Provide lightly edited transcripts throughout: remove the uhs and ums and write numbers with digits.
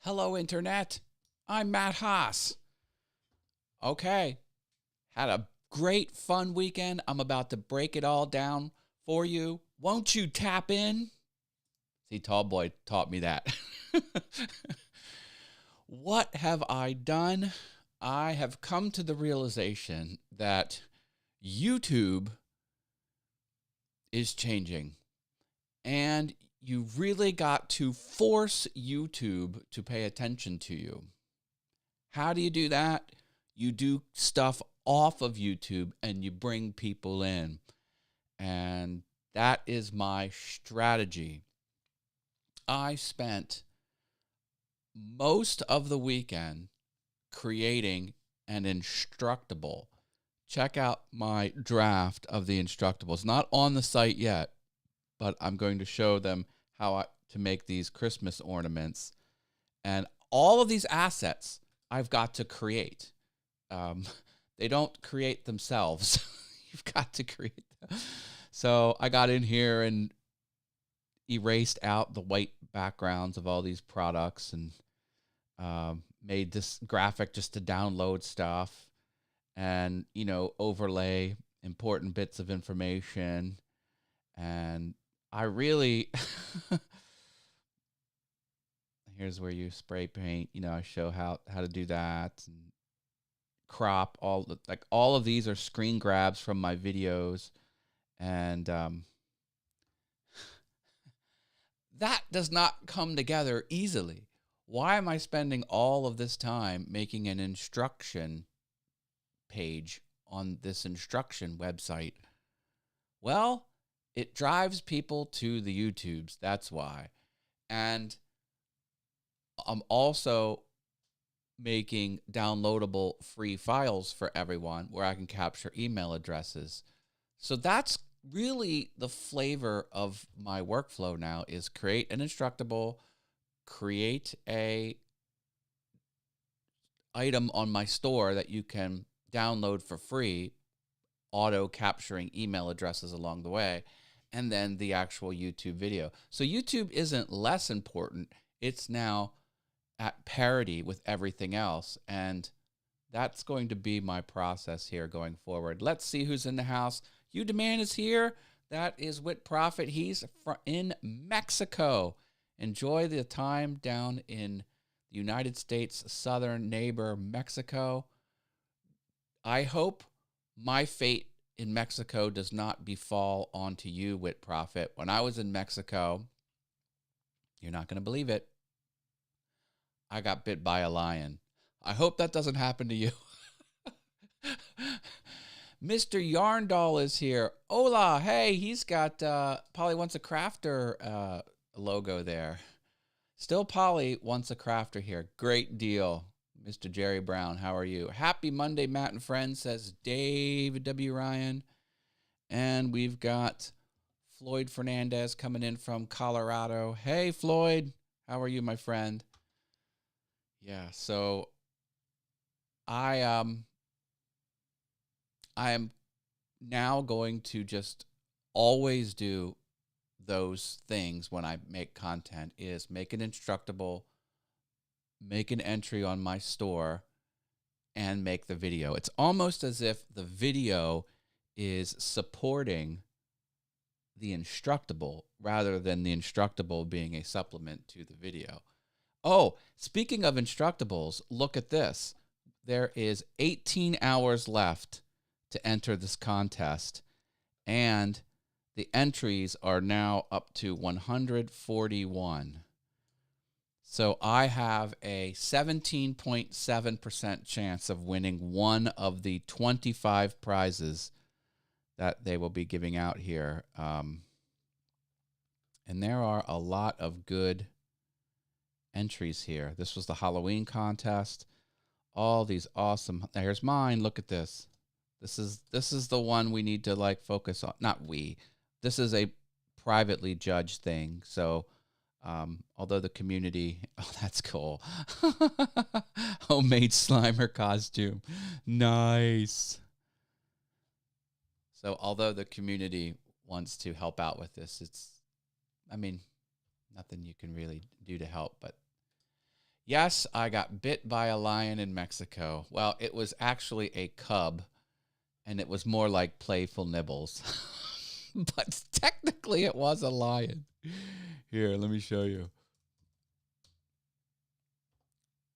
Hello, Internet. I'm Matt Haas. Okay, had a great, fun weekend. I'm about to break it all down for you. Won't you tap in? See, Tall Boy taught me that. What have I done? I have come to the realization that YouTube is changing. And you really got to force YouTube to pay attention to you. How do you do that? You do stuff off of YouTube and you bring people in. And that is my strategy. I spent most of the weekend creating an Instructable. Check out my draft of the Instructables. Not on the site yet, but I'm going to show them how to make these Christmas ornaments. And all of these assets I've got to create. They don't create themselves. You've got to create them. So I got in here and erased out the white backgrounds of all these products and made this graphic just to download stuff and, overlay important bits of information. And I really, here's where you spray paint, I show how to do that and crop all of these are screen grabs from my videos. And that does not come together easily. Why am I spending all of this time making an instruction page on this instruction website? Well, it drives people to the YouTubes. That's why. And I'm also making downloadable free files for everyone where I can capture email addresses. So that's really the flavor of my workflow now is create an Instructable, create a item on my store that you can download for free, auto capturing email addresses along the way, and then the actual YouTube video. So YouTube isn't less important. It's now at parity with everything else. And that's going to be my process here going forward. Let's see who's in the house. You Demand is here. That is Wit Prophet. He's in Mexico. Enjoy the time down in the United States' southern neighbor, Mexico. I hope my fate in Mexico does not befall onto you, Wit Prophet. When I was in Mexico, you're not going to believe it, I got bit by a lion. I hope that doesn't happen to you. Mr. Yarndoll is here. Hola, hey, he's got Polly Wants a Crafter logo there. Still Polly Wants a Crafter here. Great deal. Mr. Jerry Brown, how are you? Happy Monday, Matt and friends, says David W. Ryan. And we've got Floyd Fernandez coming in from Colorado. Hey, Floyd, how are you, my friend? Yeah, so I am now going to just always do those things when I make content is make an Instructable, make an entry on my store, and make the video. It's almost as if the video is supporting the Instructable rather than the Instructable being a supplement to the video. Oh, speaking of Instructables, look at this. There is 18 hours left to enter this contest, and the entries are now up to 141. So I have a 17.7% chance of winning one of the 25 prizes that they will be giving out here. And there are a lot of good entries here. This was the Halloween contest. All these awesome. Here's mine. Look at this. This is the one we need to focus on. Not we. This is a privately judged thing. So although the community, oh, that's cool. Homemade Slimer costume. Nice. So although the community wants to help out with this, nothing you can really do to help, but Yes, I got bit by a lion in Mexico. Well, it was actually a cub, and it was more like playful nibbles. But technically it was a lion. Here, let me show you.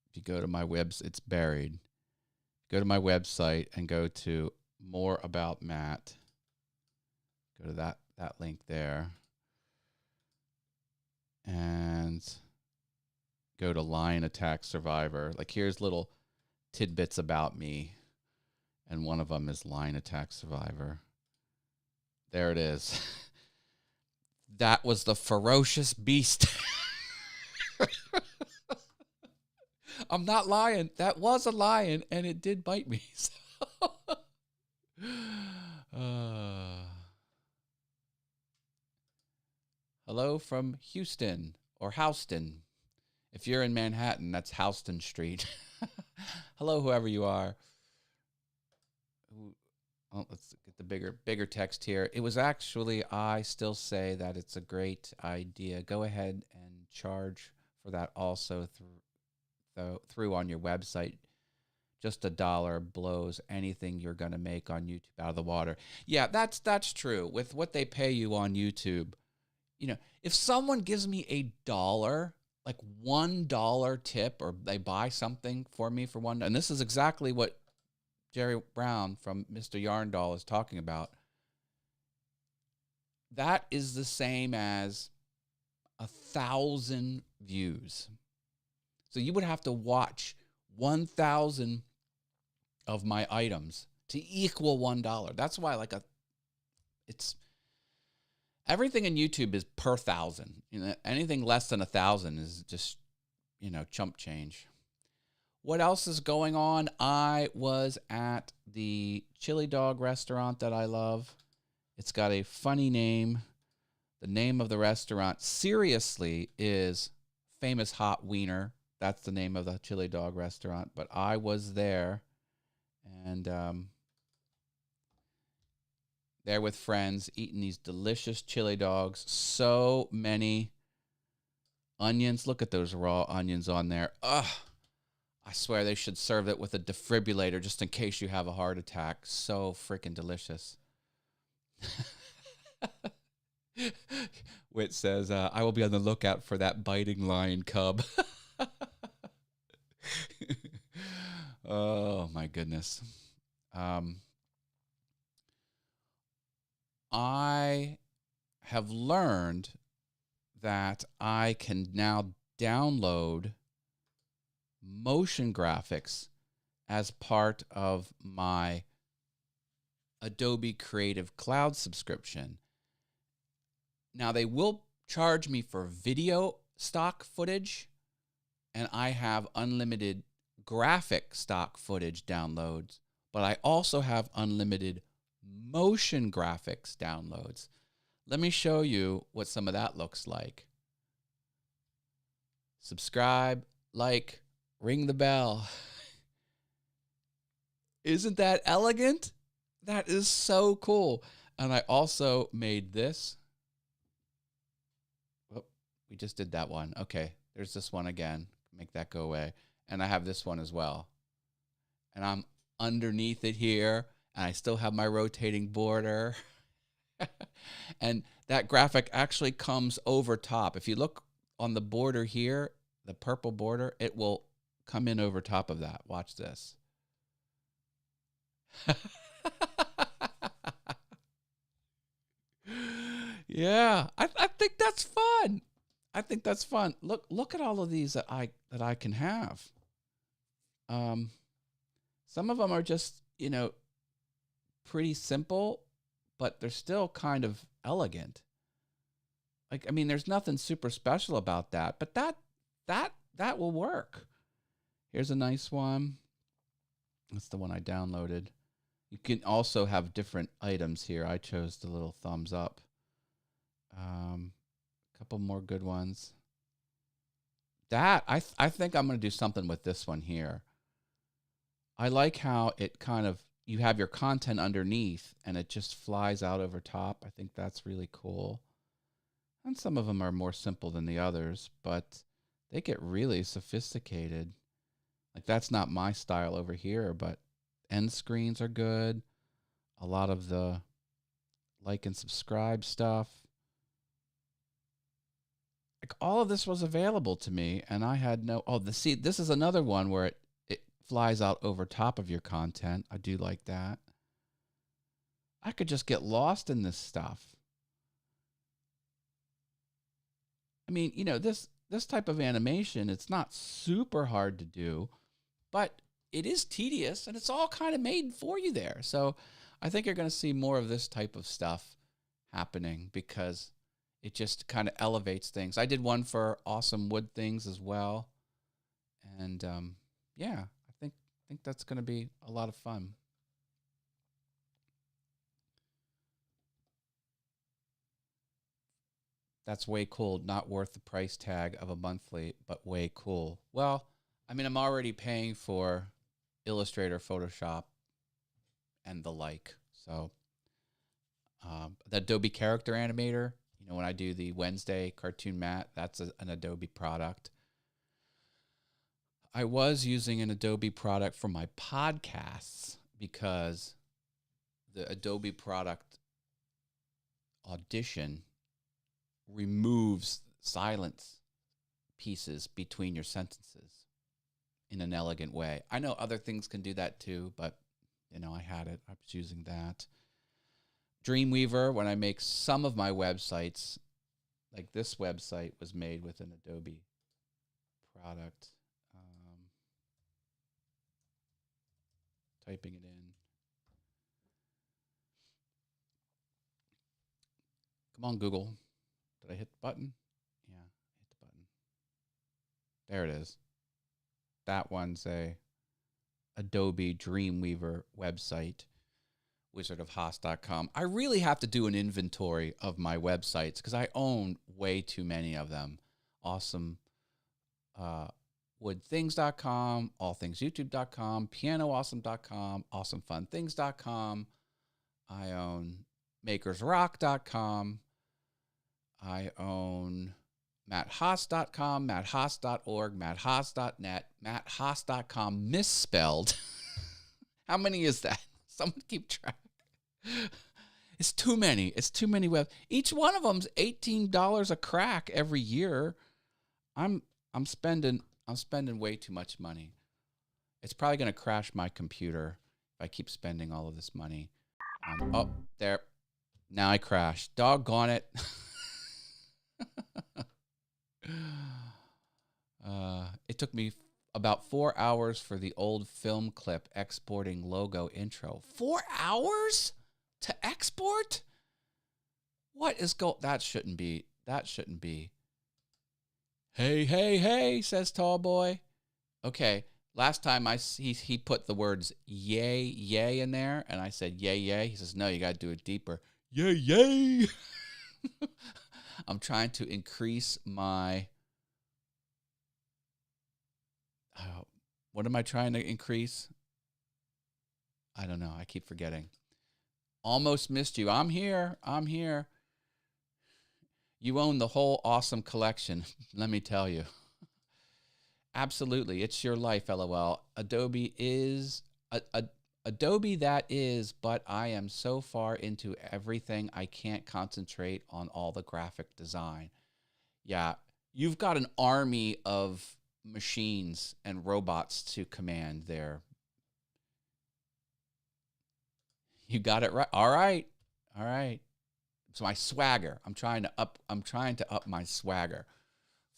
If you go to my website, it's buried. Go to my website and go to More About Matt. Go to that link there. And go to Lion Attack Survivor. Like, here's little tidbits about me. And one of them is Lion Attack Survivor. There it is. That was the ferocious beast. I'm not lying. That was a lion, and it did bite me. Hello from Houston or Houston. If you're in Manhattan, that's Houston Street. Hello, whoever you are. Oh, let's get the bigger text here. It was actually, I still say that it's a great idea. Go ahead and charge for that also through on your website. Just $1 blows anything you're going to make on YouTube out of the water. Yeah, that's true. With what they pay you on YouTube, you know, if someone gives me $1, like $1 tip, or they buy something for me for $1, and this is exactly what Jerry Brown from Mr. Yarndoll is talking about. That is the same as 1,000 views. So you would have to watch 1,000 of my items to equal $1. That's why it's everything in YouTube is per 1,000. You know, anything less than 1,000 is just, chump change. What else is going on? I was at the chili dog restaurant that I love. It's got a funny name. The name of the restaurant, seriously, is Famous Hot Wiener. That's the name of the chili dog restaurant. But I was there, and there with friends, eating these delicious chili dogs. So many onions. Look at those raw onions on there. Ugh. I swear they should serve it with a defibrillator just in case you have a heart attack. So freaking delicious. Whit says, I will be on the lookout for that biting lion cub. Oh, my goodness. I have learned that I can now download motion graphics as part of my Adobe Creative Cloud subscription. Now, they will charge me for video stock footage, and I have unlimited graphic stock footage downloads, but I also have unlimited motion graphics downloads. Let me show you what some of that looks like. Subscribe, like, ring the bell. Isn't that elegant? That is so cool. And I also made this. Oh, we just did that one. Okay, there's this one again. Make that go away. And I have this one as well. And I'm underneath it here. And I still have my rotating border. And that graphic actually comes over top. If you look on the border here, the purple border, it will come in over top of that. Watch this. Yeah, I think that's fun. I think that's fun. Look at all of these that I can have. Some of them are just, pretty simple, but they're still kind of elegant. Like, I mean, there's nothing super special about that, but that will work. Here's a nice one. That's the one I downloaded. You can also have different items here. I chose the little thumbs up. A couple more good ones. I think I'm going to do something with this one here. I like how it kind of, you have your content underneath and it just flies out over top. I think that's really cool. And some of them are more simple than the others, but they get really sophisticated. Like, that's not my style over here, but end screens are good. A lot of the like and subscribe stuff. Like, all of this was available to me, and I had no. Oh, see, this is another one where it flies out over top of your content. I do like that. I could just get lost in this stuff. I mean, this type of animation, it's not super hard to do, but it is tedious, and it's all kind of made for you there. So I think you're going to see more of this type of stuff happening because it just kind of elevates things. I did one for awesome wood things as well. And yeah, I think that's going to be a lot of fun. That's way cool. Not worth the price tag of a monthly, but way cool. Well, I mean, I'm already paying for Illustrator, Photoshop, and the like. So the Adobe Character Animator, when I do the Wednesday Cartoon Mat, that's an Adobe product. I was using an Adobe product for my podcasts because the Adobe product Audition removes silence pieces between your sentences in an elegant way. I know other things can do that too, but I had it. I was using that. Dreamweaver, when I make some of my websites, like this website was made with an Adobe product. Typing it in. Come on, Google. Did I hit the button? Yeah, hit the button. There it is. That one's a Adobe Dreamweaver website, wizardofhaas.com. I really have to do an inventory of my websites because I own way too many of them. Awesome woodthings.com, allthingsyoutube.com, pianoawesome.com, awesomefunthings.com. I own makersrock.com. I own matthaas.com, matthaas.org, matthaas.net, matthaas.com misspelled. How many is that? Someone keep track. It's too many. It's too many web. Each one of them's $18 a crack every year. I'm spending way too much money. It's probably going to crash my computer if I keep spending all of this money. Oh, there. Now I crashed. Doggone it. It took me about 4 hours for the old film clip exporting logo intro. 4 hours to export? What is that shouldn't be. That shouldn't be. Hey, hey, hey, says Tall Boy. Okay, last time he put the words yay, yay in there, and I said yay, yay. He says, no, you got to do it deeper. Yay, yay. I'm trying to increase my... what am I trying to increase? I don't know. I keep forgetting. Almost missed you. I'm here. I'm here. You own the whole awesome collection, let me tell you. Absolutely. It's your life, LOL. Adobe is... Adobe that is, but I am so far into everything I can't concentrate on all the graphic design. Yeah, you've got an army of machines and robots to command there. You got it right. All right. All right. So my swagger. I'm trying to up my swagger.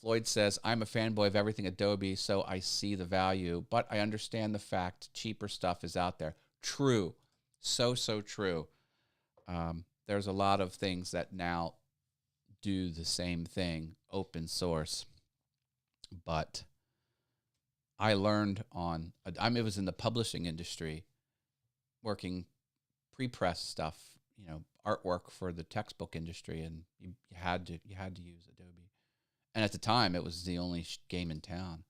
Floyd says, I'm a fanboy of everything Adobe, so I see the value, but I understand the fact cheaper stuff is out there. True. So true. There's a lot of things that now do the same thing, open source. But I learned it was in the publishing industry, working pre-press stuff, artwork for the textbook industry, and you had to use Adobe. And at the time, it was the only game in town.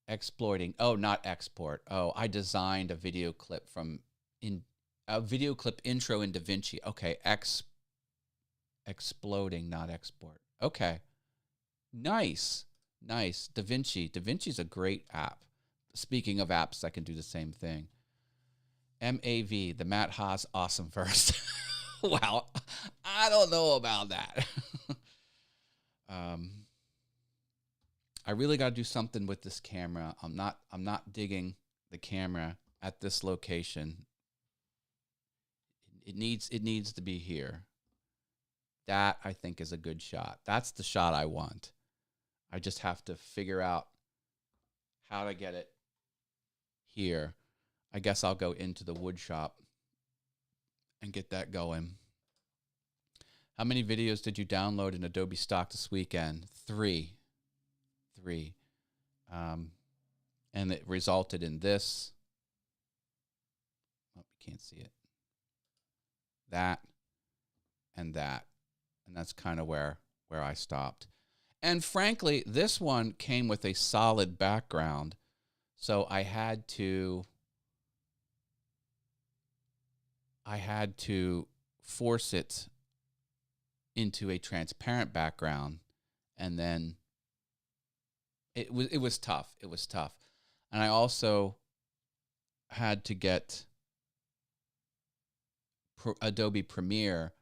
Exploiting. Oh, not export. Oh, I designed a video clip video clip intro in DaVinci. Okay, exploding, not export. Okay. Nice. Nice. DaVinci. DaVinci's a great app. Speaking of apps that can do the same thing. MAV, the Matt Haas Awesome Verse. Wow. I don't know about that. I really got to do something with this camera. I'm not digging the camera at this location. It needs to be here. That, I think, is a good shot. That's the shot I want. I just have to figure out how to get it here. I guess I'll go into the wood shop and get that going. How many videos did you download in Adobe Stock this weekend? 3. And it resulted in this. Oh, you can't see it. That and that. And that's kind of where I stopped. And frankly, this one came with a solid background. So I had to force it into a transparent background, and then it was tough. It was tough. And I also had to get Adobe Premiere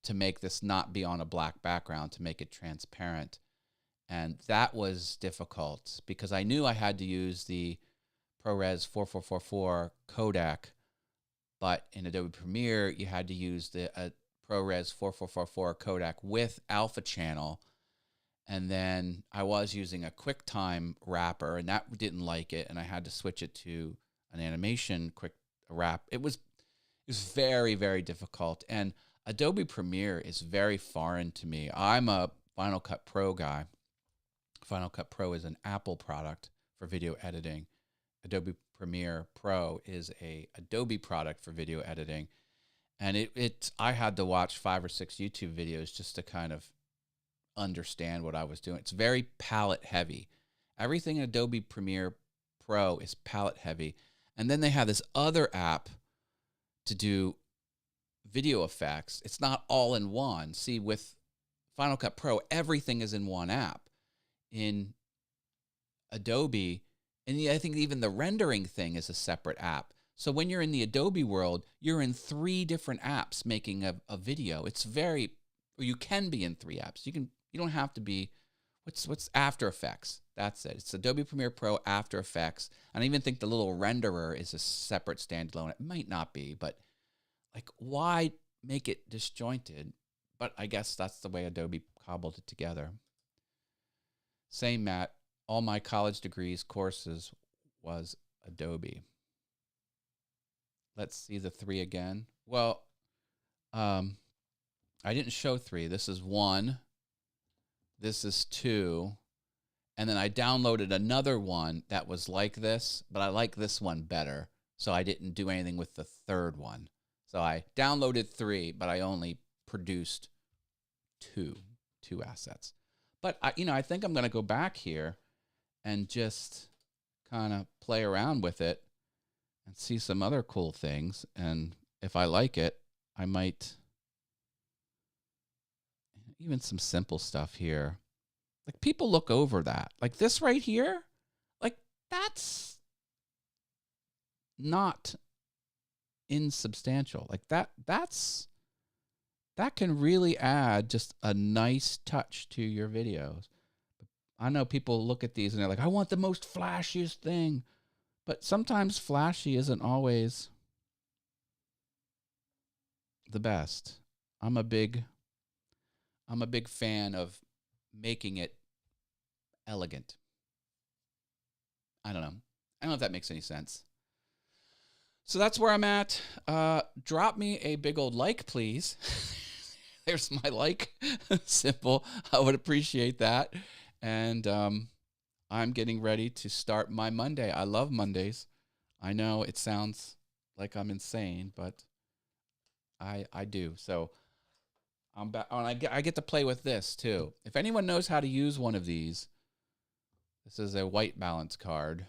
to make this not be on a black background, to make it transparent. And that was difficult because I knew I had to use the ProRes 4444 codec, but in Adobe Premiere, you had to use the ProRes 4444 codec with alpha channel. And then I was using a QuickTime wrapper, and that didn't like it, and I had to switch it to an animation quick wrap. It was very, very difficult. And Adobe Premiere is very foreign to me. I'm a Final Cut Pro guy. Final Cut Pro is an Apple product for video editing. Adobe Premiere Pro is a Adobe product for video editing. And I had to watch 5 or 6 YouTube videos just to kind of understand what I was doing. It's very palette heavy. Everything in Adobe Premiere Pro is palette heavy. And then they have this other app to do video effects. It's not all in one. See, with Final Cut Pro, everything is in one app. In Adobe, and I think even the rendering thing is a separate app. So when you're in the Adobe world, you're in 3 different apps making a video. It's very, or you can be in 3 apps. You don't have to be. What's After Effects? That's it. It's Adobe Premiere Pro, After Effects. And I even think the little renderer is a separate standalone. It might not be, but like, why make it disjointed? But I guess that's the way Adobe cobbled it together. Same, Matt. All my college degrees courses was Adobe. Let's see the 3 again. Well, I didn't show 3. This is 1. This is 2. And then I downloaded another one that was like this, but I like this one better. So I didn't do anything with the 3rd one. So I downloaded 3, but I only produced 2 assets. But I think I'm going to go back here and just kind of play around with it and see some other cool things. And if I like it, I might, even some simple stuff here. Like, people look over that. Like this right here, like that's not insubstantial. Like that can really add just a nice touch to your videos. I know people look at these and they're like, I want the most flashiest thing. But sometimes flashy isn't always the best. I'm a big fan of making it elegant. I don't know if that makes any sense. So that's where I'm at. Drop me a big old like, please. There's my like symbol. I would appreciate that. And I'm getting ready to start my Monday. I love Mondays. I know it sounds like I'm insane, but I do. So I'm back. Oh, and I get to play with this too. If anyone knows how to use one of these, this is a white balance card.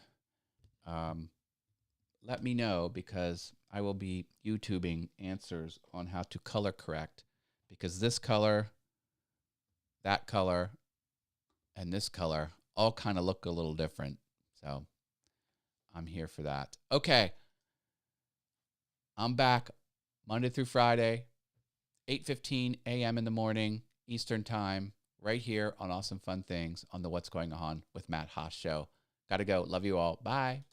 Let me know, because I will be YouTubing answers on how to color correct, because this color, that color, and this color all kind of look a little different. So I'm here for that. Okay. I'm back Monday through Friday, 8:15 a.m. in the morning, Eastern time, right here on Awesome Fun Things on the What's Going On with Matt Haas show. Got to go. Love you all. Bye.